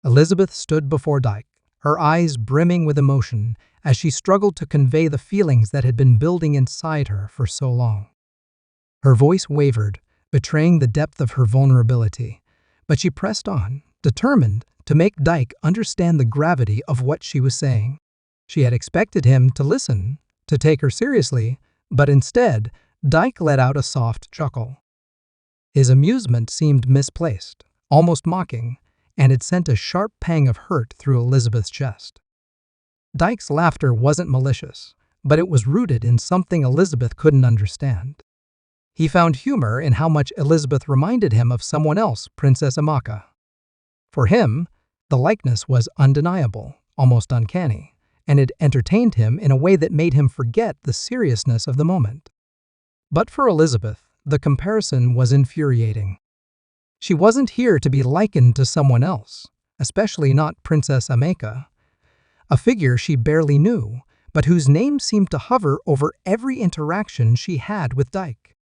Elizabeth stood before Dyke, her eyes brimming with emotion as she struggled to convey the feelings that had been building inside her for so long. Her voice wavered, betraying the depth of her vulnerability, but she pressed on, determined to make Dyke understand the gravity of what she was saying. She had expected him to listen, to take her seriously, but instead, Dyke let out a soft chuckle. His amusement seemed misplaced, almost mocking, and it sent a sharp pang of hurt through Elizabeth's chest. Dyke's laughter wasn't malicious, but it was rooted in something Elizabeth couldn't understand. He found humor in how much Elizabeth reminded him of someone else, Princess Amaka. For him, the likeness was undeniable, almost uncanny, and it entertained him in a way that made him forget the seriousness of the moment. But for Elizabeth, the comparison was infuriating. She wasn't here to be likened to someone else, especially not Princess Amaka, a figure she barely knew, but whose name seemed to hover over every interaction she had with Dyke.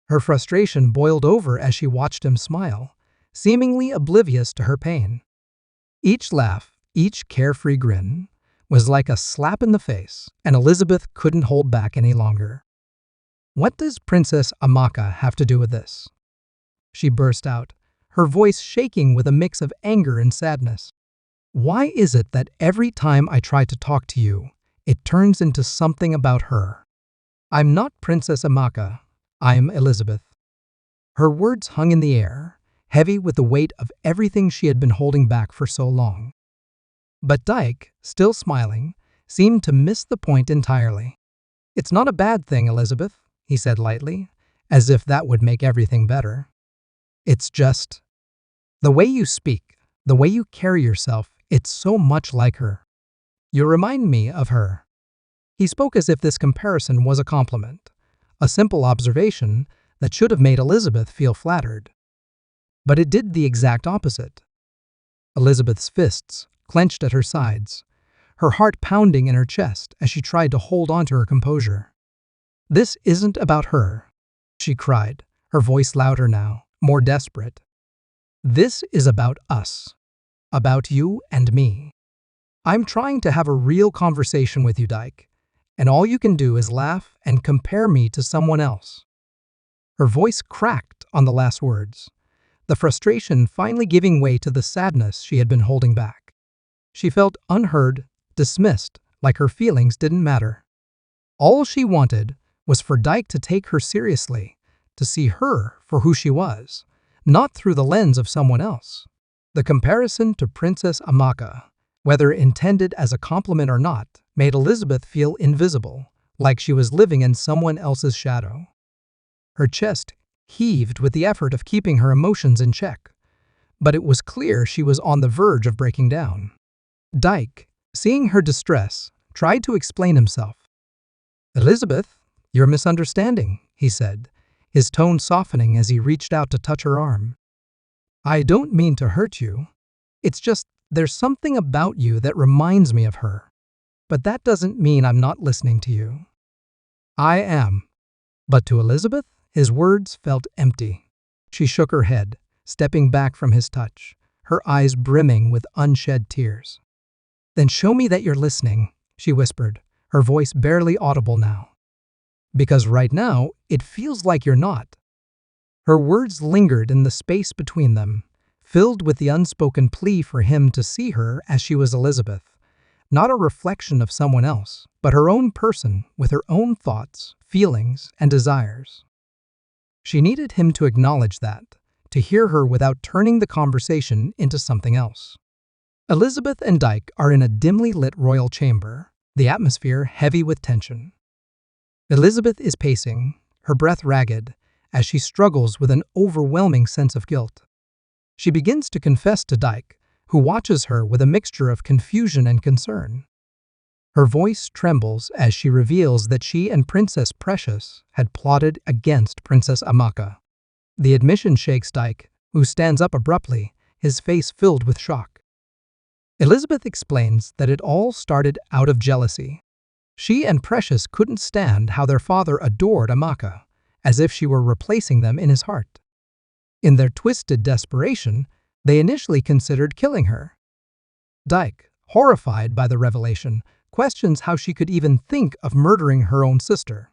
Her frustration boiled over as she watched him smile, seemingly oblivious to her pain. Each laugh, each carefree grin, was like a slap in the face, and Elizabeth couldn't hold back any longer. "What does Princess Amaka have to do with this?" she burst out, her voice shaking with a mix of anger and sadness. "Why is it that every time I try to talk to you, it turns into something about her? I'm not Princess Amaka, I'm Elizabeth." Her words hung in the air, heavy with the weight of everything she had been holding back for so long. But Dyke, still smiling, seemed to miss the point entirely. "It's not a bad thing, Elizabeth," he said lightly, as if that would make everything better. "It's just the way you speak, the way you carry yourself, it's so much like her. You remind me of her." He spoke as if this comparison was a compliment, a simple observation that should have made Elizabeth feel flattered. But it did the exact opposite. Elizabeth's fists clenched at her sides, her heart pounding in her chest as she tried to hold on to her composure. "This isn't about her," she cried, her voice louder now, more desperate. "This is about us. About you and me. I'm trying to have a real conversation with you, Dyke, and all you can do is laugh and compare me to someone else." Her voice cracked on the last words, the frustration finally giving way to the sadness she had been holding back. She felt unheard, dismissed, like her feelings didn't matter. All she wanted was for Dyke to take her seriously, to see her for who she was, not through the lens of someone else. The comparison to Princess Amaka, whether intended as a compliment or not, made Elizabeth feel invisible, like she was living in someone else's shadow. Her chest heaved with the effort of keeping her emotions in check, but it was clear she was on the verge of breaking down. Dyke, seeing her distress, tried to explain himself. "Elizabeth, you're misunderstanding," he said, his tone softening as he reached out to touch her arm. "I don't mean to hurt you. It's just there's something about you that reminds me of her. But that doesn't mean I'm not listening to you." "I am." But to Elizabeth, his words felt empty. She shook her head, stepping back from his touch, her eyes brimming with unshed tears. "Then show me that you're listening," she whispered, her voice barely audible now. "Because right now, it feels like you're not." Her words lingered in the space between them, filled with the unspoken plea for him to see her as she was Elizabeth, not a reflection of someone else, but her own person with her own thoughts, feelings, and desires. She needed him to acknowledge that, to hear her without turning the conversation into something else. Elizabeth and Dyke are in a dimly lit royal chamber, the atmosphere heavy with tension. Elizabeth is pacing, her breath ragged, as she struggles with an overwhelming sense of guilt. She begins to confess to Dyke, who watches her with a mixture of confusion and concern. Her voice trembles as she reveals that she and Princess Precious had plotted against Princess Amaka. The admission shakes Dyke, who stands up abruptly, his face filled with shock. Elizabeth explains that it all started out of jealousy. She and Precious couldn't stand how their father adored Amaka, as if she were replacing them in his heart. In their twisted desperation, they initially considered killing her, Dyke, horrified by the revelation, questions how she could even think of murdering her own sister.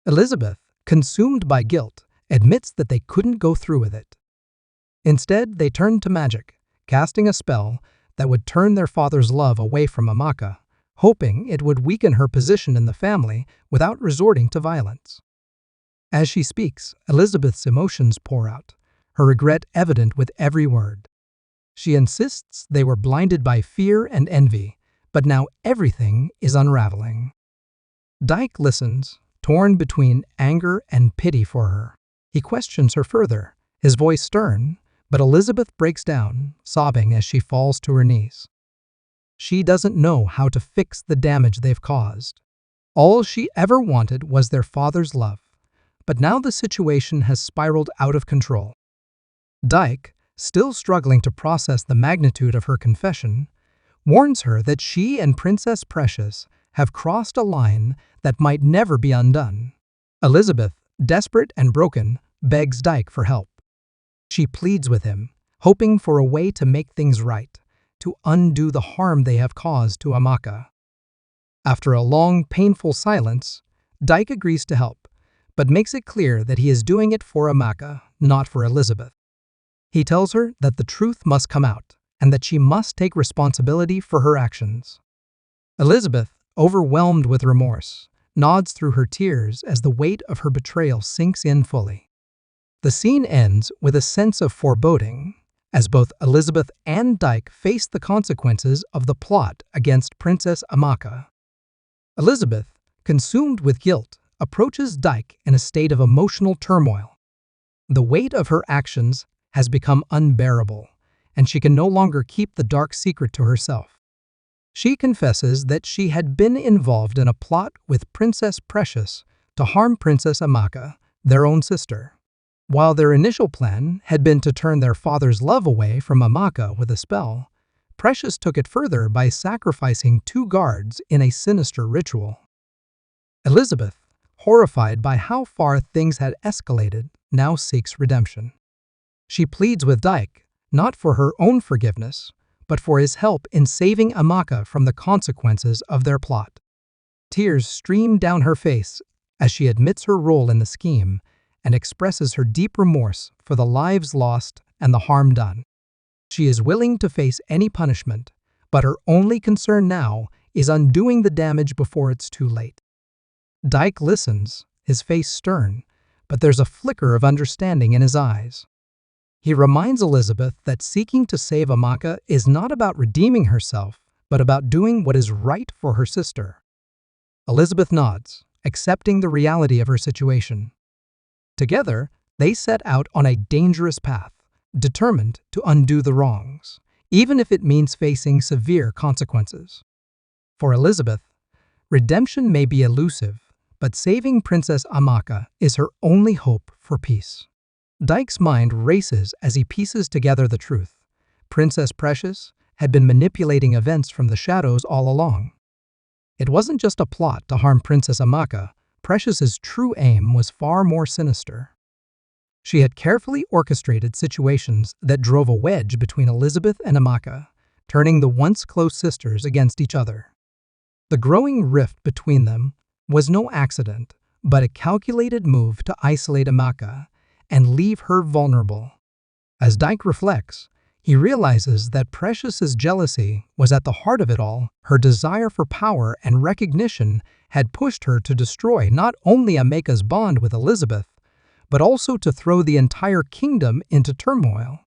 Elizabeth, consumed by guilt, admits that they couldn't go through with it. Instead, they turn to magic, casting a spell that would turn their father's love away from Amaka, hoping it would weaken her position in the family without resorting to violence. As she speaks, Elizabeth's emotions pour out, her regret evident with every word. She insists they were blinded by fear and envy, but now everything is unraveling. Dyke listens, torn between anger and pity for her. He questions her further, his voice stern, but Elizabeth breaks down, sobbing as she falls to her knees. She doesn't know how to fix the damage they've caused. All she ever wanted was their father's love, but now the situation has spiraled out of control. Dyke, still struggling to process the magnitude of her confession, warns her that she and Princess Precious have crossed a line that might never be undone. Elizabeth, desperate and broken, begs Dyke for help. She pleads with him, hoping for a way to make things right, to undo the harm they have caused to Amaka. After a long, painful silence, Dyke agrees to help, but makes it clear that he is doing it for Amaka, not for Elizabeth. He tells her that the truth must come out, and that she must take responsibility for her actions. Elizabeth, overwhelmed with remorse, nods through her tears as the weight of her betrayal sinks in fully. The scene ends with a sense of foreboding, as both Elizabeth and Dyke face the consequences of the plot against Princess Amaka. Elizabeth, consumed with guilt, approaches Dyke in a state of emotional turmoil. The weight of her actions has become unbearable, and she can no longer keep the dark secret to herself. She confesses that she had been involved in a plot with Princess Precious to harm Princess Amaka, their own sister. While their initial plan had been to turn their father's love away from Amaka with a spell, Precious took it further by sacrificing 2 guards in a sinister ritual. Elizabeth, horrified by how far things had escalated, now seeks redemption. She pleads with Dyke, not for her own forgiveness, but for his help in saving Amaka from the consequences of their plot. Tears stream down her face as she admits her role in the scheme and expresses her deep remorse for the lives lost and the harm done. She is willing to face any punishment, but her only concern now is undoing the damage before it's too late. Dyke listens, his face stern, but there's a flicker of understanding in his eyes. He reminds Elizabeth that seeking to save Amaka is not about redeeming herself, but about doing what is right for her sister. Elizabeth nods, accepting the reality of her situation. Together, they set out on a dangerous path, determined to undo the wrongs, even if it means facing severe consequences. For Elizabeth, redemption may be elusive, but saving Princess Amaka is her only hope for peace. Dyke's mind races as he pieces together the truth. Princess Precious had been manipulating events from the shadows all along. It wasn't just a plot to harm Princess Amaka. Precious's true aim was far more sinister. She had carefully orchestrated situations that drove a wedge between Elizabeth and Amaka, turning the once close sisters against each other. The growing rift between them was no accident, but a calculated move to isolate Amaka and leave her vulnerable. As Dyke reflects, he realizes that Precious's jealousy was at the heart of it all. Her desire for power and recognition had pushed her to destroy not only Amaka's bond with Elizabeth, but also to throw the entire kingdom into turmoil.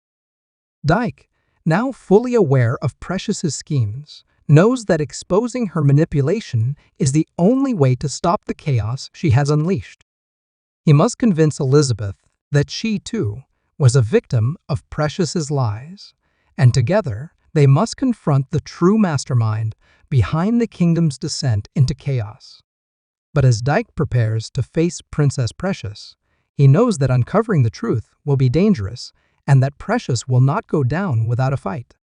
Dyke, now fully aware of Precious's schemes, knows that exposing her manipulation is the only way to stop the chaos she has unleashed. He must convince Elizabeth that she, too, was a victim of Precious's lies, and together they must confront the true mastermind behind the kingdom's descent into chaos. But as Dyke prepares to face Princess Precious, he knows that uncovering the truth will be dangerous and that Precious will not go down without a fight.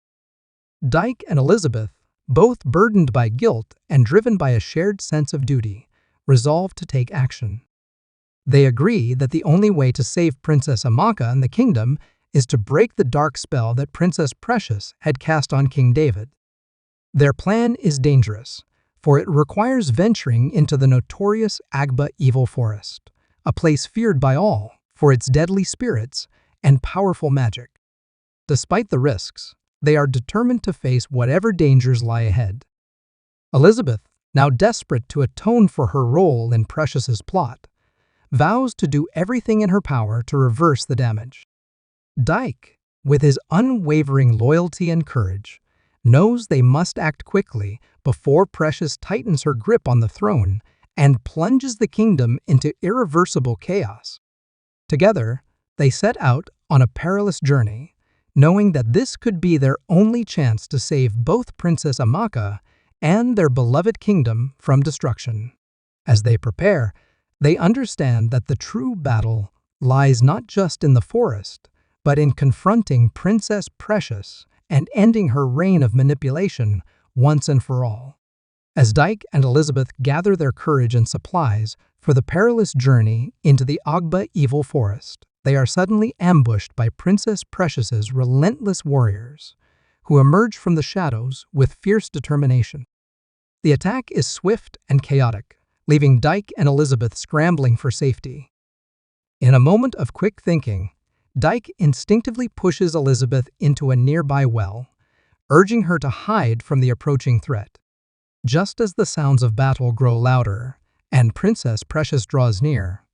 Dyke and Elizabeth, both burdened by guilt and driven by a shared sense of duty, resolve to take action. They agree that the only way to save Princess Amaka and the kingdom is to break the dark spell that Princess Precious had cast on King David. Their plan is dangerous, for it requires venturing into the notorious Agba evil forest, a place feared by all for its deadly spirits and powerful magic. Despite the risks, they are determined to face whatever dangers lie ahead. Elizabeth, now desperate to atone for her role in Precious's plot, vows to do everything in her power to reverse the damage. Dyke, with his unwavering loyalty and courage, knows they must act quickly before Precious tightens her grip on the throne and plunges the kingdom into irreversible chaos. Together, they set out on a perilous journey, knowing that this could be their only chance to save both Princess Amaka and their beloved kingdom from destruction. As they prepare, they understand that the true battle lies not just in the forest, but in confronting Princess Precious and ending her reign of manipulation once and for all. As Dyke and Elizabeth gather their courage and supplies for the perilous journey into the Agba evil forest, they are suddenly ambushed by Princess Precious's relentless warriors, who emerge from the shadows with fierce determination. The attack is swift and chaotic, leaving Dyke and Elizabeth scrambling for safety. In a moment of quick thinking, Dyke instinctively pushes Elizabeth into a nearby well, urging her to hide from the approaching threat. Just as the sounds of battle grow louder and Princess Precious draws near,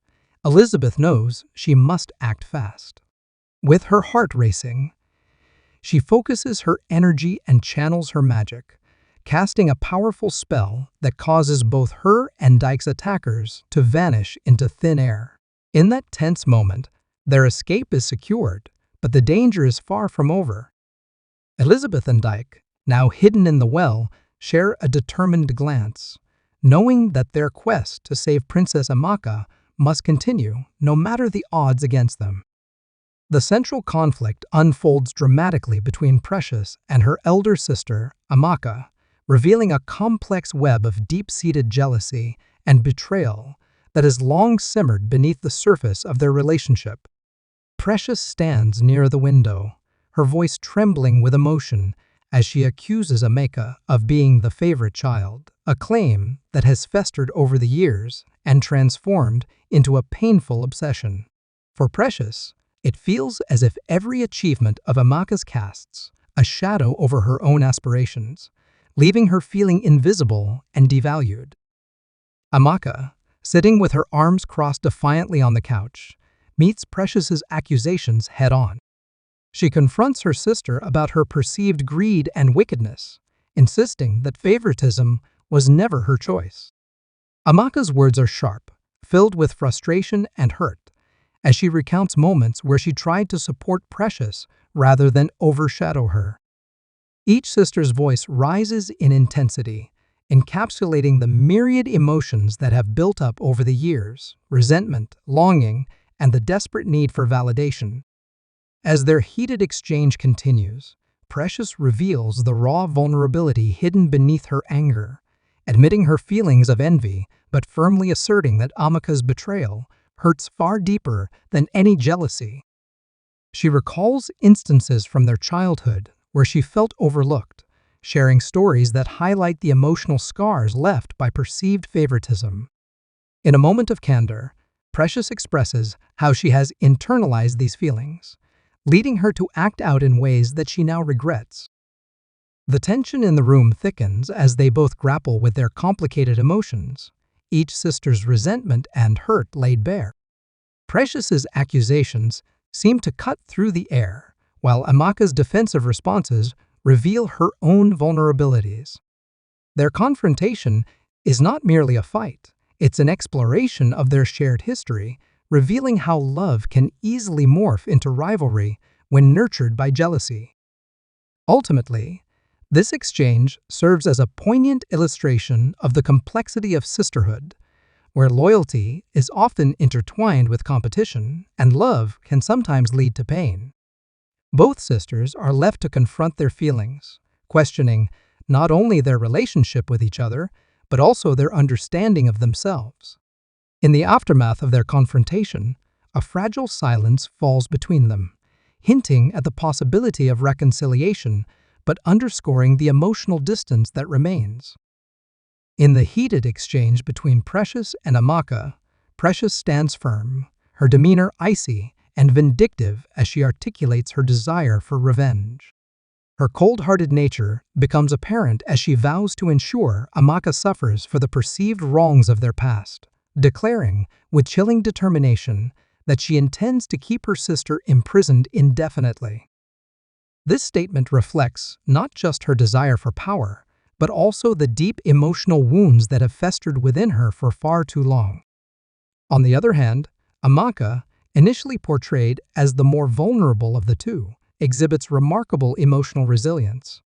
Elizabeth knows she must act fast. With her heart racing, she focuses her energy and channels her magic, casting a powerful spell that causes both her and Dyke's attackers to vanish into thin air. In that tense moment, their escape is secured, but the danger is far from over. Elizabeth and Dyke, now hidden in the well, share a determined glance, knowing that their quest to save Princess Amaka must continue no matter the odds against them. The central conflict unfolds dramatically between Precious and her elder sister, Amaka, revealing a complex web of deep-seated jealousy and betrayal that has long simmered beneath the surface of their relationship. Precious stands near the window, her voice trembling with emotion as she accuses Amaka of being the favorite child, a claim that has festered over the years and transformed into a painful obsession. For Precious, it feels as if every achievement of Amaka's casts a shadow over her own aspirations, leaving her feeling invisible and devalued. Amaka, sitting with her arms crossed defiantly on the couch, meets Precious's accusations head-on. She confronts her sister about her perceived greed and wickedness, insisting that favoritism was never her choice. Amaka's words are sharp, filled with frustration and hurt, as she recounts moments where she tried to support Precious rather than overshadow her. Each sister's voice rises in intensity, encapsulating the myriad emotions that have built up over the years: resentment, longing, and the desperate need for validation. As their heated exchange continues, Precious reveals the raw vulnerability hidden beneath her anger, admitting her feelings of envy but firmly asserting that Amaka's betrayal hurts far deeper than any jealousy. She recalls instances from their childhood where she felt overlooked, sharing stories that highlight the emotional scars left by perceived favoritism. In a moment of candor, Precious expresses how she has internalized these feelings, leading her to act out in ways that she now regrets. The tension in the room thickens as they both grapple with their complicated emotions, each sister's resentment and hurt laid bare. Precious's accusations seem to cut through the air, while Amaka's defensive responses reveal her own vulnerabilities. Their confrontation is not merely a fight, it's an exploration of their shared history, revealing how love can easily morph into rivalry when nurtured by jealousy. Ultimately, this exchange serves as a poignant illustration of the complexity of sisterhood, where loyalty is often intertwined with competition and love can sometimes lead to pain. Both sisters are left to confront their feelings, questioning not only their relationship with each other, but also their understanding of themselves. In the aftermath of their confrontation, a fragile silence falls between them, hinting at the possibility of reconciliation but underscoring the emotional distance that remains. In the heated exchange between Precious and Amaka, Precious stands firm, her demeanor icy and vindictive as she articulates her desire for revenge. Her cold-hearted nature becomes apparent as she vows to ensure Amaka suffers for the perceived wrongs of their past, declaring, with chilling determination, that she intends to keep her sister imprisoned indefinitely. This statement reflects not just her desire for power, but also the deep emotional wounds that have festered within her for far too long. On the other hand, Amaka, initially portrayed as the more vulnerable of the two, exhibits remarkable emotional resilience.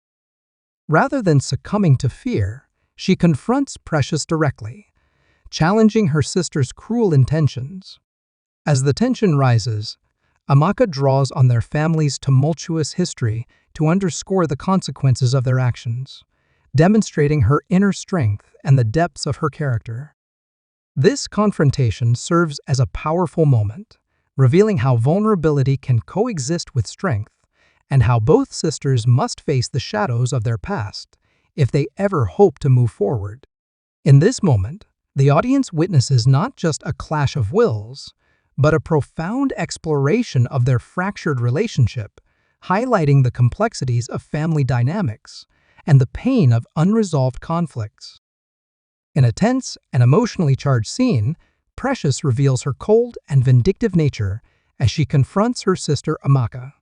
Rather than succumbing to fear, she confronts Precious directly, challenging her sister's cruel intentions. As the tension rises, Amaka draws on their family's tumultuous history to underscore the consequences of their actions, demonstrating her inner strength and the depths of her character. This confrontation serves as a powerful moment, revealing how vulnerability can coexist with strength and how both sisters must face the shadows of their past if they ever hope to move forward. In this moment, the audience witnesses not just a clash of wills, but a profound exploration of their fractured relationship, highlighting the complexities of family dynamics and the pain of unresolved conflicts. In a tense and emotionally charged scene, Precious reveals her cold and vindictive nature as she confronts her sister Amaka.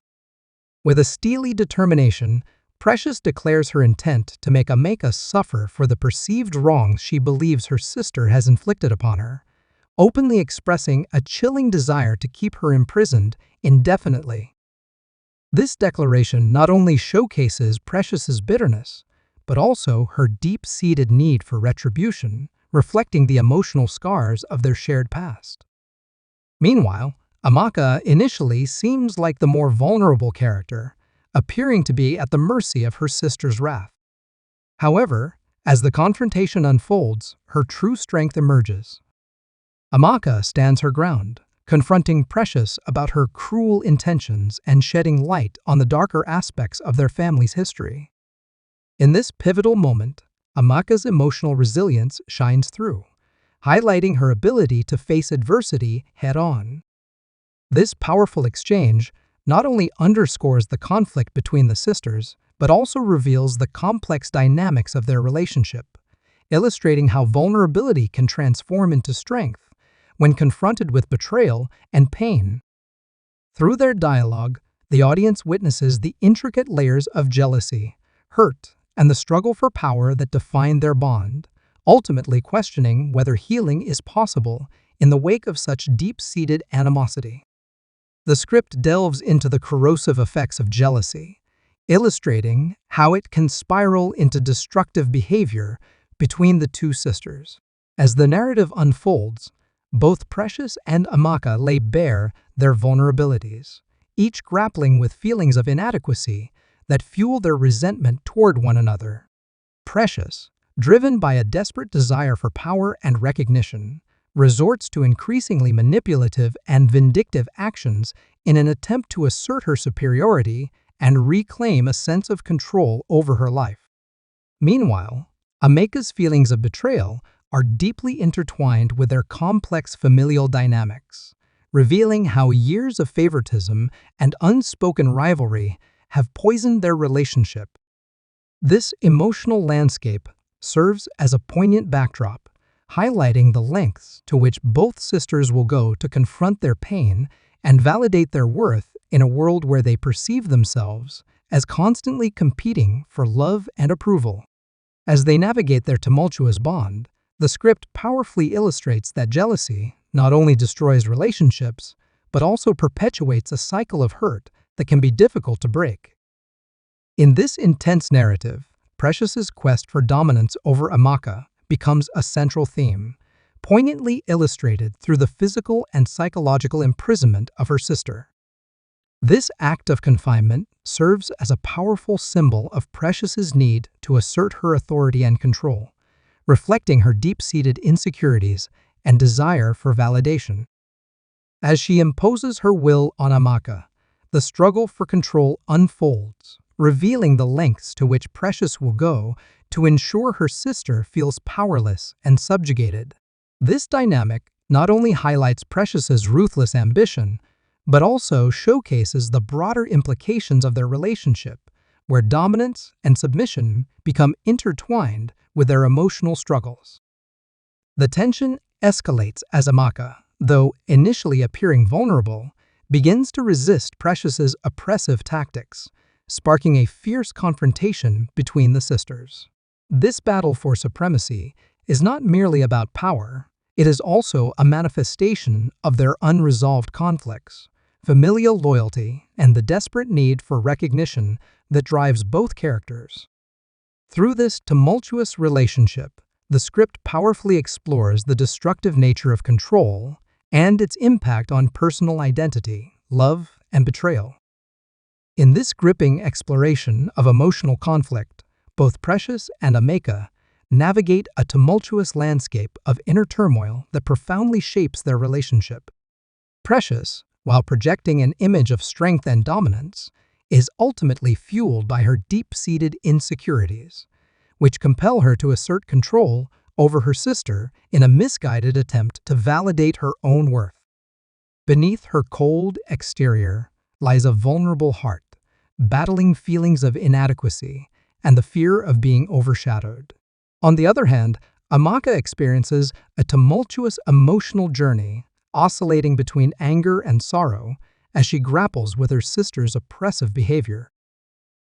With a steely determination, Precious declares her intent to make Amaka suffer for the perceived wrongs she believes her sister has inflicted upon her, openly expressing a chilling desire to keep her imprisoned indefinitely. This declaration not only showcases Precious's bitterness, but also her deep-seated need for retribution, reflecting the emotional scars of their shared past. Meanwhile, Amaka initially seems like the more vulnerable character, appearing to be at the mercy of her sister's wrath. However, as the confrontation unfolds, her true strength emerges. Amaka stands her ground, confronting Precious about her cruel intentions and shedding light on the darker aspects of their family's history. In this pivotal moment, Amaka's emotional resilience shines through, highlighting her ability to face adversity head-on. This powerful exchange not only underscores the conflict between the sisters, but also reveals the complex dynamics of their relationship, illustrating how vulnerability can transform into strength when confronted with betrayal and pain. Through their dialogue, the audience witnesses the intricate layers of jealousy, hurt, and the struggle for power that define their bond, ultimately questioning whether healing is possible in the wake of such deep-seated animosity. The script delves into the corrosive effects of jealousy, illustrating how it can spiral into destructive behavior between the two sisters. As the narrative unfolds, both Precious and Amaka lay bare their vulnerabilities, each grappling with feelings of inadequacy that fuel their resentment toward one another. Precious, driven by a desperate desire for power and recognition, resorts to increasingly manipulative and vindictive actions in an attempt to assert her superiority and reclaim a sense of control over her life. Meanwhile, Amaka's feelings of betrayal are deeply intertwined with their complex familial dynamics, revealing how years of favoritism and unspoken rivalry have poisoned their relationship. This emotional landscape serves as a poignant backdrop, highlighting the lengths to which both sisters will go to confront their pain and validate their worth in a world where they perceive themselves as constantly competing for love and approval. As they navigate their tumultuous bond, the script powerfully illustrates that jealousy not only destroys relationships, but also perpetuates a cycle of hurt that can be difficult to break. In this intense narrative, Precious's quest for dominance over Amaka becomes a central theme, poignantly illustrated through the physical and psychological imprisonment of her sister. This act of confinement serves as a powerful symbol of Precious's need to assert her authority and control, reflecting her deep-seated insecurities and desire for validation. As she imposes her will on Amaka, the struggle for control unfolds, revealing the lengths to which Precious will go to ensure her sister feels powerless and subjugated. This dynamic not only highlights Precious's ruthless ambition, but also showcases the broader implications of their relationship, where dominance and submission become intertwined with their emotional struggles. The tension escalates as Amaka, though initially appearing vulnerable, begins to resist Precious's oppressive tactics, sparking a fierce confrontation between the sisters. This battle for supremacy is not merely about power, it is also a manifestation of their unresolved conflicts, familial loyalty, and the desperate need for recognition that drives both characters. Through this tumultuous relationship, the script powerfully explores the destructive nature of control and its impact on personal identity, love, and betrayal. In this gripping exploration of emotional conflict, both Precious and Amaka navigate a tumultuous landscape of inner turmoil that profoundly shapes their relationship. Precious, while projecting an image of strength and dominance, is ultimately fueled by her deep-seated insecurities, which compel her to assert control over her sister in a misguided attempt to validate her own worth. Beneath her cold exterior lies a vulnerable heart, battling feelings of inadequacy and the fear of being overshadowed. On the other hand, Amaka experiences a tumultuous emotional journey, oscillating between anger and sorrow as she grapples with her sister's oppressive behavior.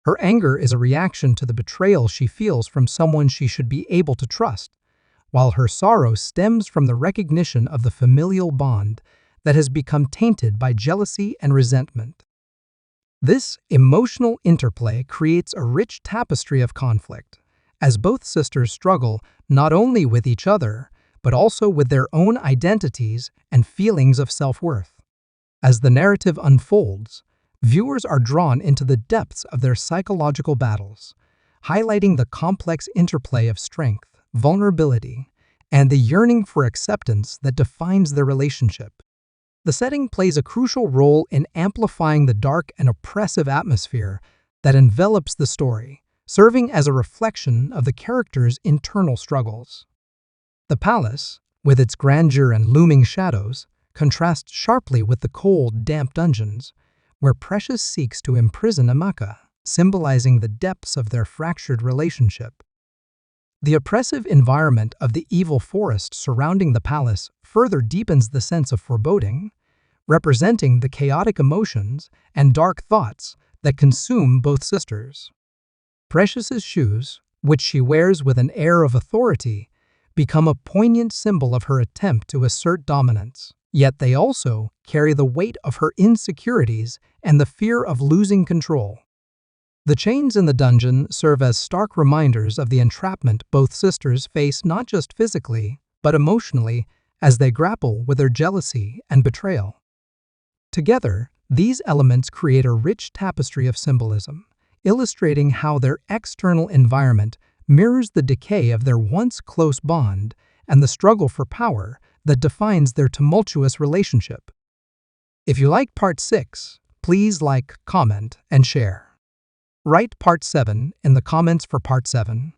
Her anger is a reaction to the betrayal she feels from someone she should be able to trust, while her sorrow stems from the recognition of the familial bond that has become tainted by jealousy and resentment. This emotional interplay creates a rich tapestry of conflict, as both sisters struggle not only with each other, but also with their own identities and feelings of self-worth. As the narrative unfolds, viewers are drawn into the depths of their psychological battles, highlighting the complex interplay of strength, vulnerability, and the yearning for acceptance that defines their relationship. The setting plays a crucial role in amplifying the dark and oppressive atmosphere that envelops the story, serving as a reflection of the characters' internal struggles. The palace, with its grandeur and looming shadows, contrasts sharply with the cold, damp dungeons, where Precious seeks to imprison Amaka, symbolizing the depths of their fractured relationship. The oppressive environment of the evil forest surrounding the palace further deepens the sense of foreboding, representing the chaotic emotions and dark thoughts that consume both sisters. Precious's shoes, which she wears with an air of authority, become a poignant symbol of her attempt to assert dominance, yet they also carry the weight of her insecurities and the fear of losing control. The chains in the dungeon serve as stark reminders of the entrapment both sisters face not just physically, but emotionally as they grapple with their jealousy and betrayal. Together, these elements create a rich tapestry of symbolism, illustrating how their external environment mirrors the decay of their once close bond and the struggle for power that defines their tumultuous relationship. If you liked Part 6, please like, comment, and share. Write Part 7 in the comments for Part 7.